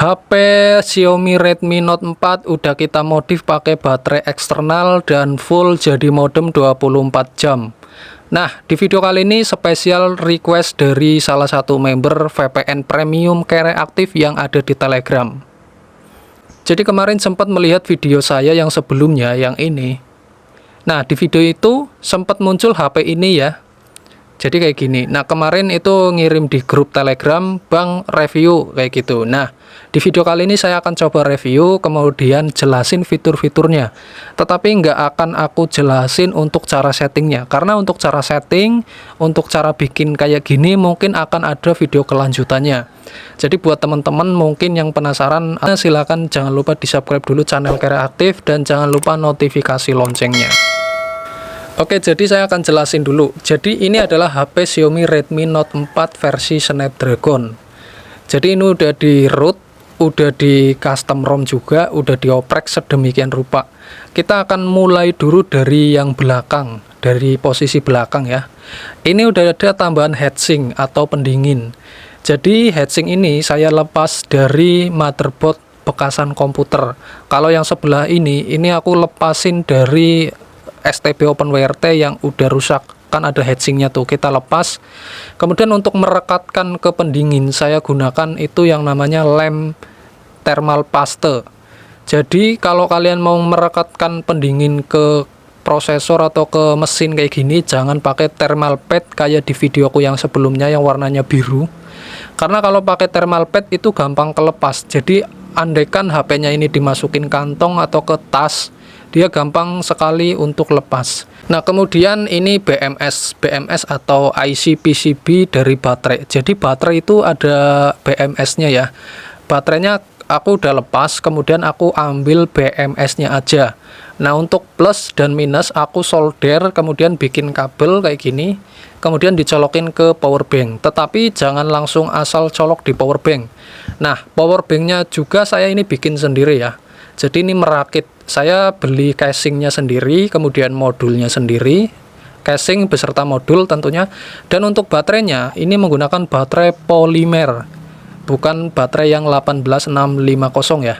HP Xiaomi Redmi Note 4 udah kita modif pakai baterai eksternal dan full jadi modem 24 jam. Nah, di video kali ini spesial request dari salah satu member VPN Premium Kere Aktif yang ada di Telegram. Jadi kemarin sempat melihat video saya yang sebelumnya, yang ini. Nah, di video itu sempat muncul HP ini ya. Jadi kayak gini. Nah, kemarin itu ngirim di grup Telegram, Bang review kayak gitu. Nah, di video kali ini saya akan coba review, kemudian jelasin fitur-fiturnya. Tetapi nggak akan aku jelasin untuk cara settingnya. Karena untuk cara setting, untuk cara bikin kayak gini mungkin akan ada video kelanjutannya. Jadi buat teman-teman mungkin yang penasaran, silakan jangan lupa di subscribe dulu channel Kere Aktif dan jangan lupa notifikasi loncengnya. Oke, jadi saya akan jelasin dulu. Jadi ini adalah HP Xiaomi Redmi Note 4 versi Snapdragon. Jadi ini udah di root, udah di custom ROM juga, udah dioprek sedemikian rupa. Kita akan mulai dulu dari yang belakang, dari posisi belakang ya. Ini udah ada tambahan heatsink atau pendingin. Jadi heatsink ini saya lepas dari motherboard bekasan komputer. Kalau yang sebelah ini aku lepasin dari STB OpenWRT yang udah rusak, kan ada heatsinknya tuh, kita lepas. Kemudian untuk merekatkan ke pendingin saya gunakan itu yang namanya lem thermal paste. Jadi kalau kalian mau merekatkan pendingin ke prosesor atau ke mesin kayak gini, jangan pakai thermal pad kayak di videoku yang sebelumnya yang warnanya biru, karena kalau pakai thermal pad itu gampang kelepas. Jadi andaikan HP-nya ini dimasukin kantong atau ke tas, dia gampang sekali untuk lepas. Nah, kemudian ini BMS atau IC PCB dari baterai. Jadi baterai itu ada BMS-nya ya. Baterainya aku udah lepas, kemudian aku ambil BMS-nya aja. Nah, untuk plus dan minus aku solder, kemudian bikin kabel kayak gini, kemudian dicolokin ke power bank. Tetapi jangan langsung asal colok di power bank. Nah, power bank-nya juga saya ini bikin sendiri ya. Jadi ini merakit, saya beli casingnya sendiri, kemudian modulnya sendiri, casing beserta modul tentunya. Dan untuk baterainya ini menggunakan baterai polimer, bukan baterai yang 18650 ya,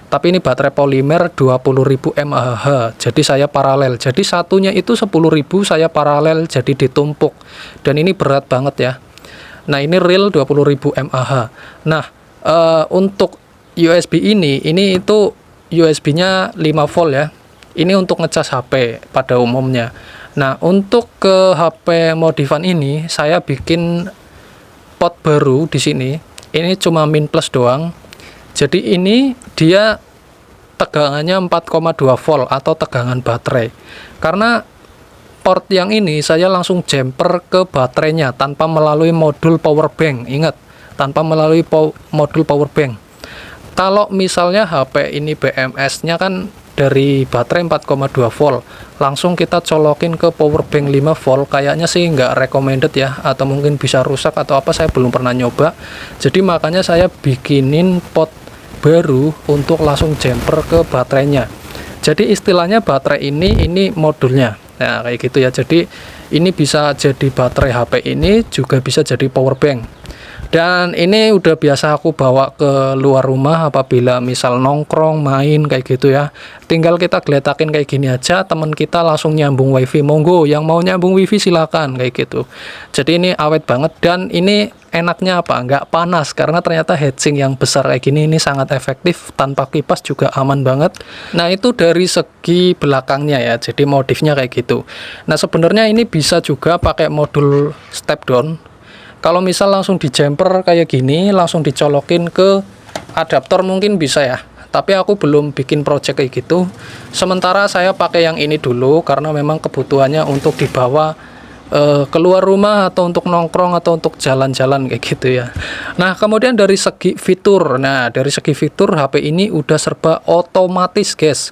tapi ini baterai polimer 20.000 mAh. Jadi saya paralel, jadi satunya itu 10.000, saya paralel jadi ditumpuk, dan ini berat banget ya. Nah, ini real 20.000 mAh. Nah, untuk USB ini itu USB-nya 5 volt ya. Ini untuk ngecas HP pada umumnya. Nah, untuk ke HP modifan ini saya bikin pot baru di sini. Ini cuma min plus doang. Jadi ini dia tegangannya 4,2 volt atau tegangan baterai. Karena port yang ini saya langsung jumper ke baterainya tanpa melalui modul power bank. Ingat, tanpa melalui modul power bank. Kalau misalnya HP ini BMS-nya kan dari baterai 4,2 volt, langsung kita colokin ke power bank 5 volt, kayaknya sih nggak recommended ya, atau mungkin bisa rusak atau apa, saya belum pernah nyoba. Jadi makanya saya bikinin pot baru untuk langsung jumper ke baterainya. Jadi istilahnya baterai ini modulnya. Nah, kayak gitu ya. Jadi ini bisa jadi baterai HP, ini juga bisa jadi power bank. Dan ini udah biasa aku bawa ke luar rumah apabila misal nongkrong, main kayak gitu ya. Tinggal kita geletakin kayak gini aja, teman kita langsung nyambung wifi. Monggo, yang mau nyambung wifi silakan kayak gitu. Jadi ini awet banget, dan ini enaknya apa? Nggak panas, karena ternyata heatsink yang besar kayak gini ini sangat efektif, tanpa kipas juga aman banget. Nah, itu dari segi belakangnya ya, jadi modifnya kayak gitu. Nah, sebenarnya ini bisa juga pakai modul step down. Kalau misal langsung di jumper kayak gini, langsung dicolokin ke adaptor mungkin bisa ya. Tapi aku belum bikin project kayak gitu. Sementara saya pakai yang ini dulu karena memang kebutuhannya untuk dibawa keluar rumah atau untuk nongkrong atau untuk jalan-jalan kayak gitu ya. Nah, kemudian dari segi fitur. Nah, dari segi fitur HP ini udah serba otomatis, guys.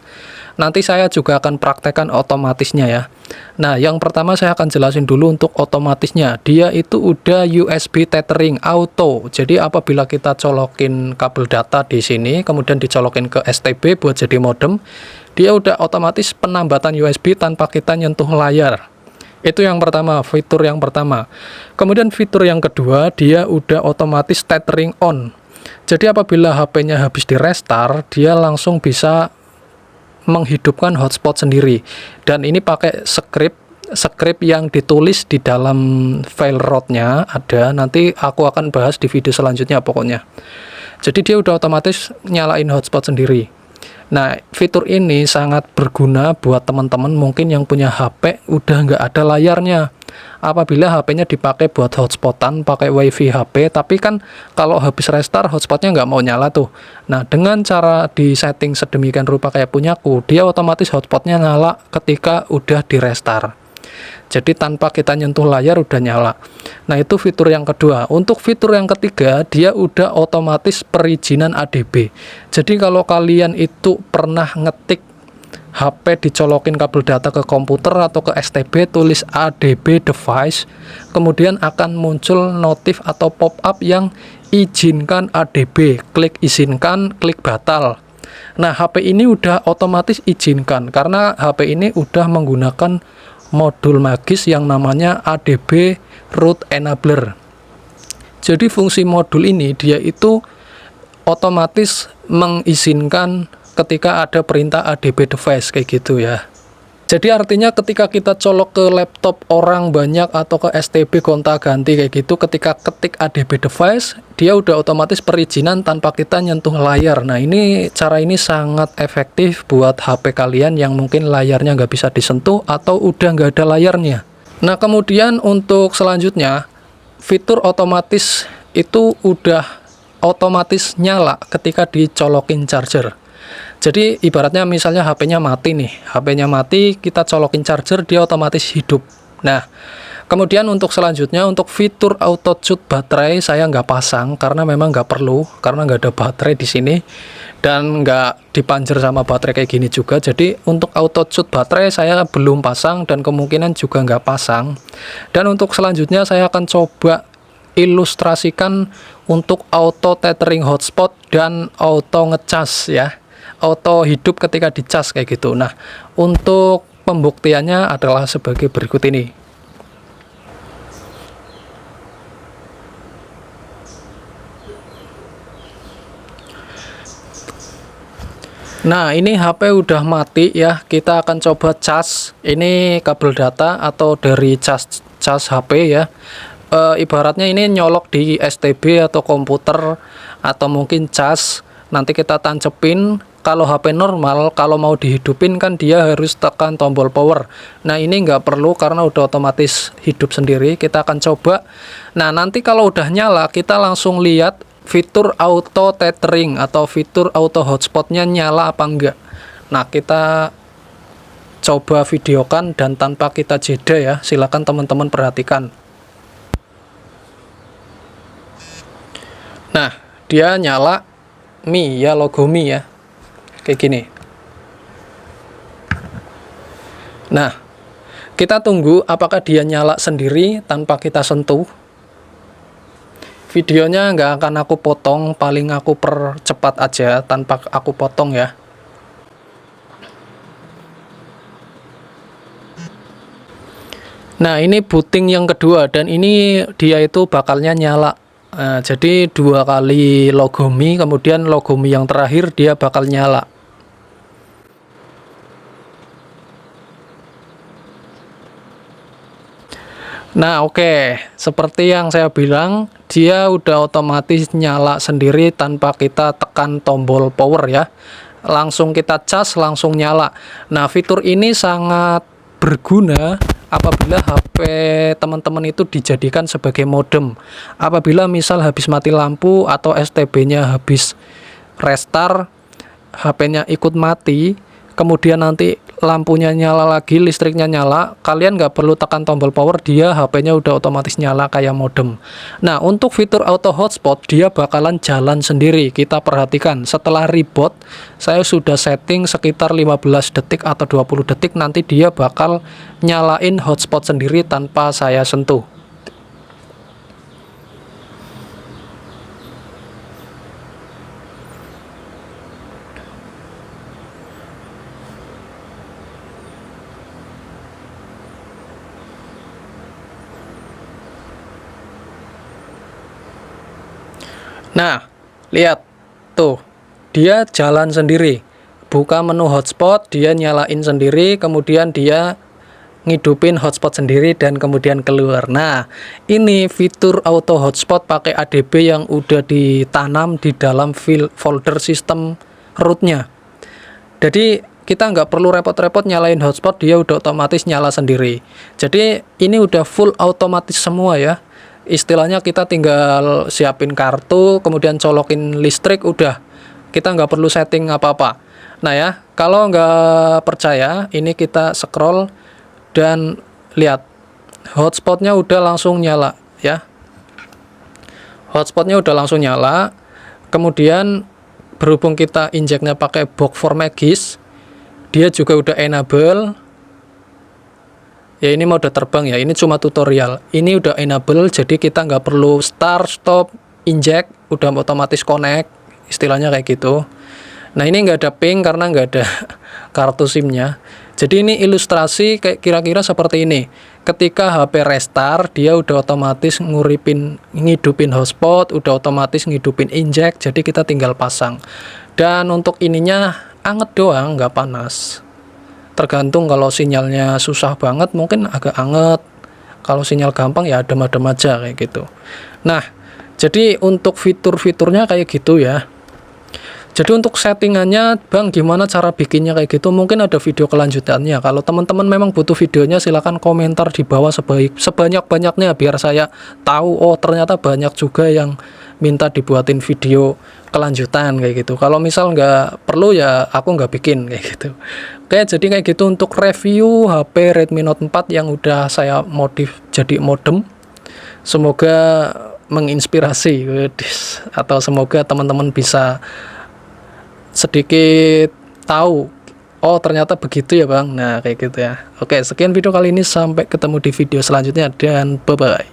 Nanti saya juga akan praktekkan otomatisnya ya. Nah, yang pertama saya akan jelasin dulu untuk otomatisnya. Dia itu udah USB tethering auto. Jadi apabila kita colokin kabel data di sini, kemudian dicolokin ke STB buat jadi modem, dia udah otomatis penambatan USB tanpa kita nyentuh layar. Itu yang pertama, fitur yang pertama. Kemudian fitur yang kedua, dia udah otomatis tethering on. Jadi apabila HP-nya habis di restart, dia langsung bisa menghidupkan hotspot sendiri. Dan ini pakai script yang ditulis di dalam file root-nya ada, nanti aku akan bahas di video selanjutnya pokoknya. Jadi dia udah otomatis nyalain hotspot sendiri. Nah, fitur ini sangat berguna buat teman-teman mungkin yang punya HP udah nggak ada layarnya. Apabila HP-nya dipakai buat hotspotan, pakai WiFi HP, tapi kan kalau habis restart hotspotnya nggak mau nyala tuh. Nah, dengan cara di setting sedemikian rupa kayak punyaku, dia otomatis hotspotnya nyala ketika udah di restart. Jadi tanpa kita nyentuh layar udah nyala. Nah, itu fitur yang kedua. Untuk fitur yang ketiga, dia udah otomatis perizinan ADB. Jadi kalau kalian itu pernah ngetik HP dicolokin kabel data ke komputer atau ke STB, tulis ADB device, kemudian akan muncul notif atau pop-up yang izinkan ADB, klik izinkan, klik batal. Nah, HP ini udah otomatis izinkan karena HP ini udah menggunakan modul magis yang namanya ADB Root Enabler. Jadi fungsi modul ini dia itu otomatis mengizinkan ketika ada perintah ADB device kayak gitu ya. Jadi artinya ketika kita colok ke laptop orang banyak atau ke STB gonta-ganti kayak gitu, ketika ketik ADB device, dia udah otomatis perizinan tanpa kita nyentuh layar. Nah, cara ini sangat efektif buat HP kalian yang mungkin layarnya nggak bisa disentuh atau udah nggak ada layarnya. Nah, kemudian untuk selanjutnya, fitur otomatis itu udah otomatis nyala ketika dicolokin charger. Jadi ibaratnya misalnya HP-nya mati nih, HP-nya mati, kita colokin charger, dia otomatis hidup. Nah, kemudian untuk selanjutnya, untuk fitur auto shoot baterai saya nggak pasang karena memang nggak perlu, karena nggak ada baterai di sini dan nggak dipanjer sama baterai kayak gini juga. Jadi untuk auto shoot baterai saya belum pasang dan kemungkinan juga nggak pasang. Dan untuk selanjutnya saya akan coba ilustrasikan untuk auto tethering hotspot dan auto ngecas ya, auto hidup ketika dicas kayak gitu. Nah, untuk pembuktiannya adalah sebagai berikut ini. Nah, ini HP udah mati ya, kita akan coba cas. Ini kabel data atau dari cas HP ya. Ibaratnya ini nyolok di STB atau komputer atau mungkin cas, nanti kita tancepin. Kalau HP normal, kalau mau dihidupin kan dia harus tekan tombol power. Nah, ini nggak perlu karena udah otomatis hidup sendiri. Kita akan coba. Nah, nanti kalau udah nyala, kita langsung lihat fitur auto tethering atau fitur auto hotspotnya nyala apa enggak. Nah, kita coba videokan dan tanpa kita jeda ya. Silakan teman-teman perhatikan. Nah, dia nyala Mi ya, logo Mi ya. Kayak gini. Nah, kita tunggu apakah dia nyala sendiri tanpa kita sentuh. Videonya nggak akan aku potong, paling aku percepat aja tanpa aku potong ya. Nah, ini booting yang kedua dan ini dia itu bakalnya nyala. Nah, jadi 2 kali logo Mi, kemudian logo Mi yang terakhir dia bakal nyala. Nah, oke. Seperti yang saya bilang, dia udah otomatis nyala sendiri tanpa kita tekan tombol power ya. Langsung kita cas, langsung nyala. Nah, fitur ini sangat berguna apabila HP teman-teman itu dijadikan sebagai modem. Apabila misal habis mati lampu atau STB-nya habis restart, HP-nya ikut mati, kemudian nanti lampunya nyala lagi, listriknya nyala, kalian nggak perlu tekan tombol power, dia HP-nya udah otomatis nyala kayak modem. Nah, untuk fitur auto hotspot, dia bakalan jalan sendiri. Kita perhatikan, setelah reboot, saya sudah setting sekitar 15 detik atau 20 detik, nanti dia bakal nyalain hotspot sendiri tanpa saya sentuh. Nah, Lihat tuh, dia jalan sendiri, buka menu hotspot, dia nyalain sendiri, kemudian dia ngidupin hotspot sendiri dan kemudian keluar. Nah, ini fitur auto hotspot pakai ADB yang udah ditanam di dalam folder sistem rootnya. Jadi kita nggak perlu repot-repot nyalain hotspot, dia udah otomatis nyala sendiri. Jadi ini udah full otomatis semua ya. Istilahnya kita tinggal siapin kartu, kemudian colokin listrik, udah. Kita nggak perlu setting apa-apa. Nah ya, kalau nggak percaya, ini kita scroll dan lihat hotspotnya udah langsung nyala ya. Hotspotnya udah langsung nyala. Kemudian berhubung kita injeknya pakai box for Magis, dia juga udah enable. Ya ini mode terbang ya, ini cuma tutorial. Ini udah enable, jadi kita nggak perlu start, stop, inject, udah otomatis connect, istilahnya kayak gitu. Nah ini nggak ada ping karena nggak ada kartu SIM-nya. Jadi ini ilustrasi kayak kira-kira seperti ini. Ketika HP restart, dia udah otomatis ngidupin hotspot, udah otomatis ngidupin inject, jadi kita tinggal pasang. Dan untuk ininya anget doang, nggak panas. Tergantung, kalau sinyalnya susah banget mungkin agak anget. Kalau sinyal gampang ya adem-adem aja kayak gitu. Nah, jadi untuk fitur-fiturnya kayak gitu ya. Jadi untuk settingannya, Bang, gimana cara bikinnya kayak gitu? Mungkin ada video kelanjutannya. Kalau teman-teman memang butuh videonya, silahkan komentar di bawah sebanyak-banyaknya biar saya tahu, oh ternyata banyak juga yang minta dibuatin video kelanjutan kayak gitu. Kalau misal nggak perlu ya aku nggak bikin kayak gitu. Oke, jadi kayak gitu untuk review HP Redmi Note 4 yang udah saya modif jadi modem. Semoga menginspirasi, atau semoga teman-teman bisa sedikit tahu, oh ternyata begitu ya Bang. Nah kayak gitu ya. Oke, sekian video kali ini, sampai ketemu di video selanjutnya dan bye bye.